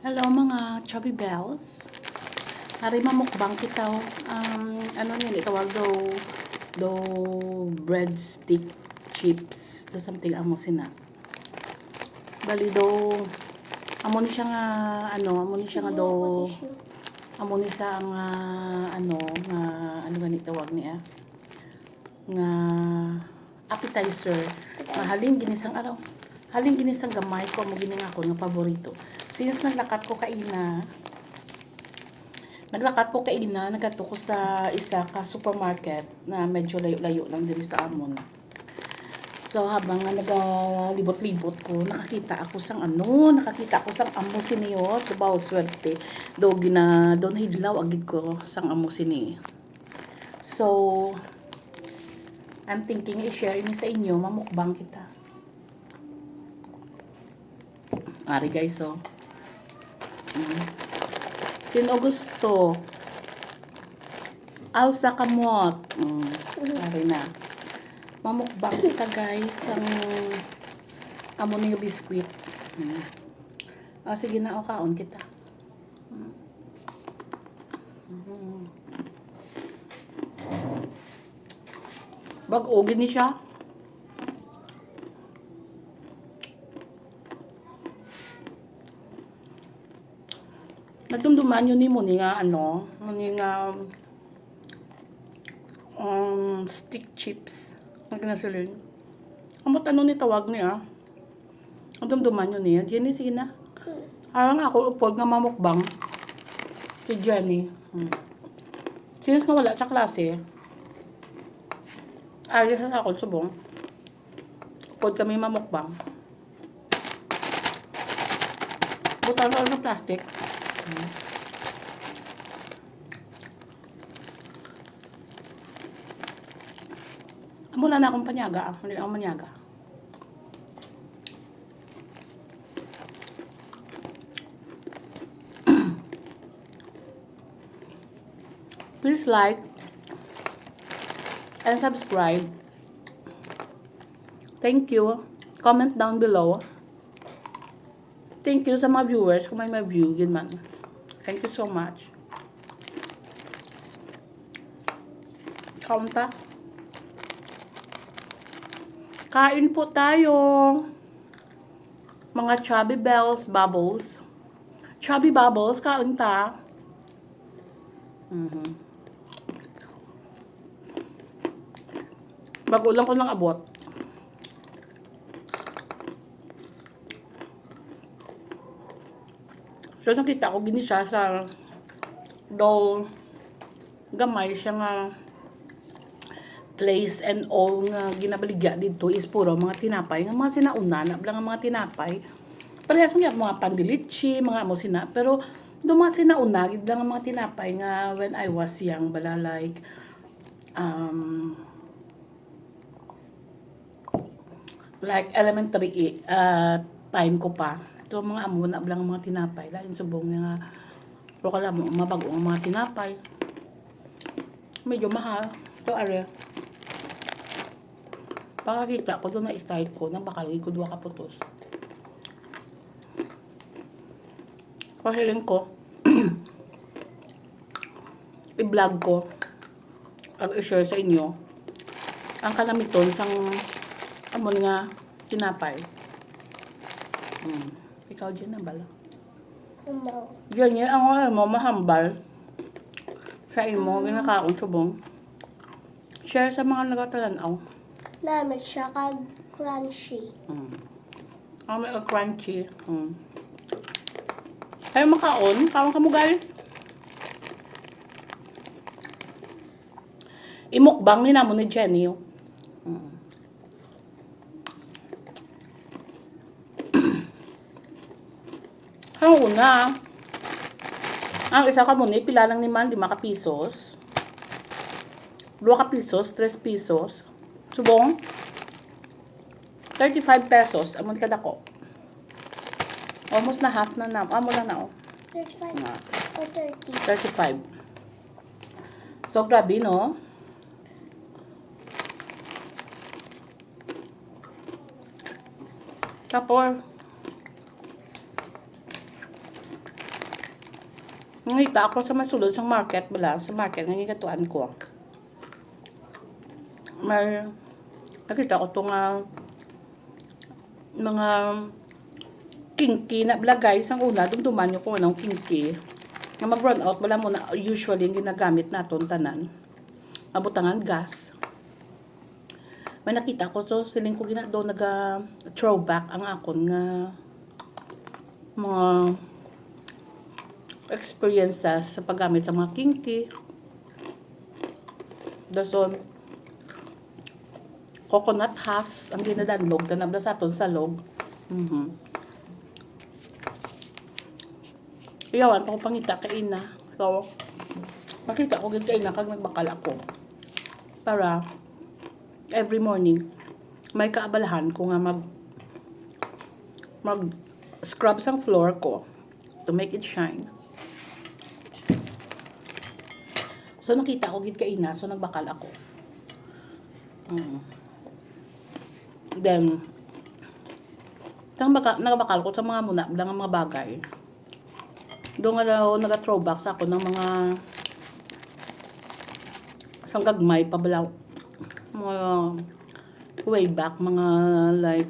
Hello mga chubby bells. Hari mamukbang kita. Ano yan, itawag do breadstick chips. Do something amo sina. Bali do amo ni siya nga amo ni siya nga do amo ni sa nga ano ganito tawag niya. Nga appetizer. Nga halin ginisang araw. Halin ginisang gamay ko amo gini nga ako nga paborito. Since naglakat ko kaina, nagato ko sa isa ka supermarket na medyo layo-layo lang din sa amon. So habang nagalibot-libot ko, nakakita ako sang amo siniyo, tubaw swerte. Do hidlaw agid ko sang amo sini. So I'm thinking i-share ni sa inyo, mamukbang kita. Ari guys, so sino gusto? Aw sa kamot. Ari na. Mamukbang kita guys ang amo ning biskwit. Sige na, o kaon kita. Bag-ogi ni siya. Nadumduman yun ni mo ni nga stick chips. Ang kinasulin. Amot ni tawag niya. Nadumduman yun niya. Jenny, sige na. Harang ako upod nga mamukbang. Si Jenny. Since nawala sa klase, ari sa akong subong. Upod kami mamukbang. Butan ng plastic. Mula na akong panyaga. Muli akong manyaga. Please like and subscribe. Thank you. Comment down below. Thank you sa mga viewers kung may view yun man. Thank you so much. Kaunta. Kain po tayo. Mga chubby bells, bubbles. Chubby bubbles, kaunta. Bago lang ko ng abot. So, nakita ko gini siya sa gamay siya nga place and all nga ginabaligya dito is puro mga tinapay. Nga mga sinauna, nablang nga mga tinapay. Parehas mga pandilichi, mga amo sina. Pero, mga sinauna, gidlang nga mga tinapay nga when I was young, bala like, elementary time ko pa. So, mga amo na lang mga tinapay. Lain subong nga, pero kala mo, mabago ang mga tinapay. Medyo mahal. So, are. Pakakita ko doon na i-style ko, na baka ko 2 kaputos. Pahiling ko, i-vlog ko, at i-share sa inyo, ang kalamiton sang amo nga tinapay. Ikaw dyan na bala. Yan yan, ang mo mahambal sa imo, ginakaon subong. Share sa mga nagatalanaw. Namin siya crunchy. May crunchy. Kayo makaon, kawan ka mo guys. Imukbang ni namo ni Jenny. Ang una, ang isa ka muna, pila lang ni man, 5 ka pesos. 2 ka pesos, 3 pesos. Subong, 35 pesos. Amon kada ko. Almost na half na na. Amo lang na, 35 or 30. 35. So, grabe, no? Tapos, ngita ako sa masulod sa market, bala. Sa market, nangikatuan ko. May, nakita ko itong mga kinky na bala guys. Ang una, dumduman nyo kung anong kinky. Na mag-run out, wala mo na usually yung ginagamit naton tanan. Abutangan gas. May nakita ko, so siling ko ginado nag-throwback ang akon nga mga experiences sa paggamit sa mga kinky. Dason, coconut husk ang ginadanlog, tanabla sa aton sa log. Iyawan pa ko pangita kay ina. So, makita ko gid kay ina kag nagbakal ako. Para every morning may kaabalahan ko nga mag scrub sang floor ko to make it shine. So nakita ko gid kay ina, so nagbakal ako. Then nagbakal ko sa mga muna lang mga bagay. Doon nga daw naga-throwback sa ako ng mga sang gagmay pa bala mga way back, mga like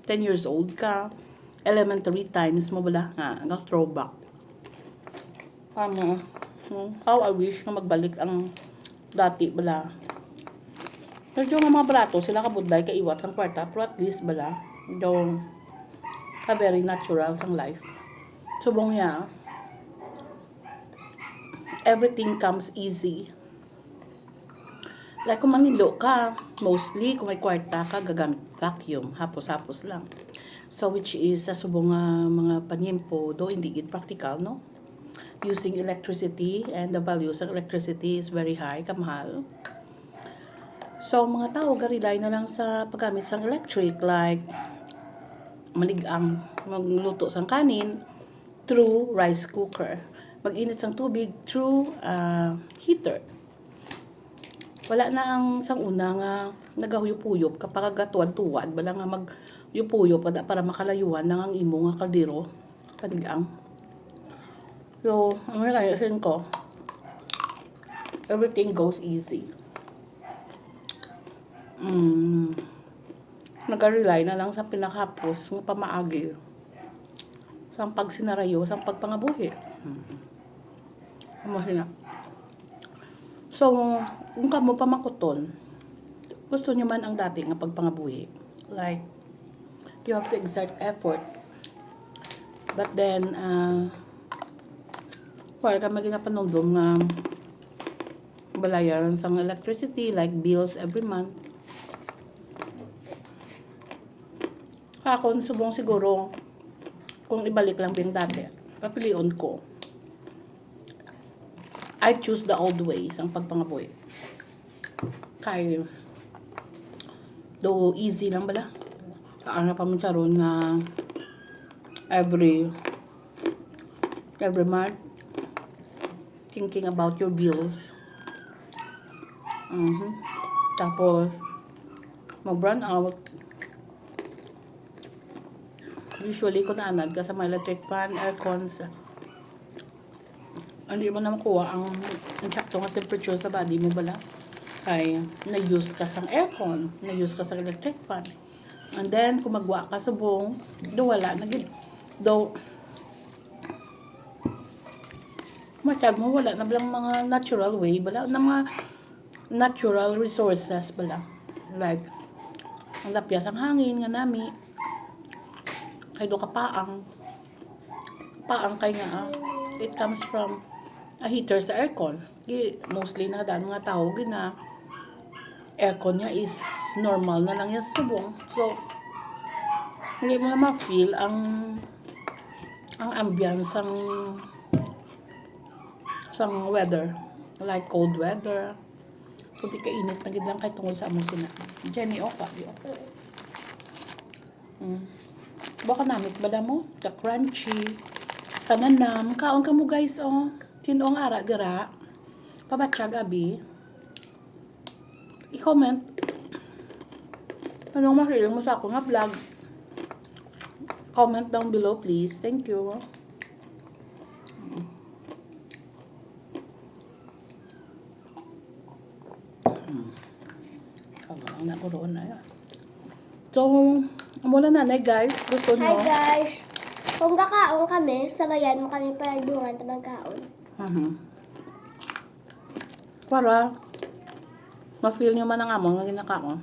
10 years old ka, elementary times mo bala nga nag-throwback. How I wish na magbalik ang dati bala. Medyo nga mga barato sila kabudlay kaiwat ang kwarta, pero at least bala daw very natural sang life. Subong ya, everything comes easy. Like kung manilo ka, mostly kung may kwarta ka, gagamit vacuum, hapos-hapos lang. So which is sa subong mga panyimpo, though hindi it practical, no? Using electricity, and the values of electricity is very high, kamahal. So mga tao garilay na lang sa paggamit sang electric, like maligang magluto sang kanin through rice cooker, mag-init sang tubig through heater. Wala na ang sang una nga nagahuyop-huyop kapag gatuwad-tuwad, wala nga magyupuyop para makalayuan nang ang imo nga kaldero panigang. So, ang nalayasin ko, everything goes easy. Nag-rely na lang sa pinakapos ng pamaagi. Sa pagsinarayo, sa pagpangabuhi. Masina. So, kung kamo pamakuton, gusto nyo man ang dati nga pagpangabuhi. Like, you have to exert effort. But then, wala ka maginapanundong nga balayaran sa electricity, like bills every month. Ako, subong siguro, kung ibalik lang din dati, papilion ko. I choose the old ways ang pagpangabuhi. Kaya, though easy lang bala. Saan na paminsaron nga every month, thinking about your bills. Tapos, mag-run out. Usually, kung naanad ka sa mga electric fan, aircon, hindi mo na makuha ang sakto nga temperature sa body mo bala. Kaya, na-use ka sa aircon, na-use ka sa electric fan. And then, kung magwa ka sa buong, do wala. Masyag mo, wala na balang mga natural way, bala na mga natural resources bala. Like, ang lapyas ang hangin nga nami. Kay do ka paang kay nga it comes from a heater sa aircon. Mostly na daan mga tao gina aircon niya is normal na lang yan sa subong. So, hindi mo na ma-feel ang ambience sang weather. Like cold weather. So, di kainit na gid lang kay tungod sa among sina. Jenny, oka. Baka namit bala mo? The crunchy. Kananam. Kaon ka mo guys, oh. Tinong ara dira. Pabatsyag abi. I-comment. Anong makiling mo sa ako nga vlog? comment down below, please. Thank you. Kamang na ko roon na yan. So, mula na guys. Gusto Hi nyo? guys! Kung kakaon kami, sabayan mo kami palibungan ta magkaon. Para ma-feel nyo man ang among nga ginakaon.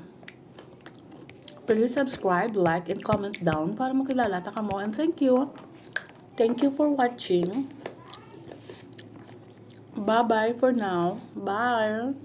Please subscribe, like, and comment down para makilala ta kamo. And thank you. Thank you for watching. Bye-bye for now. Bye.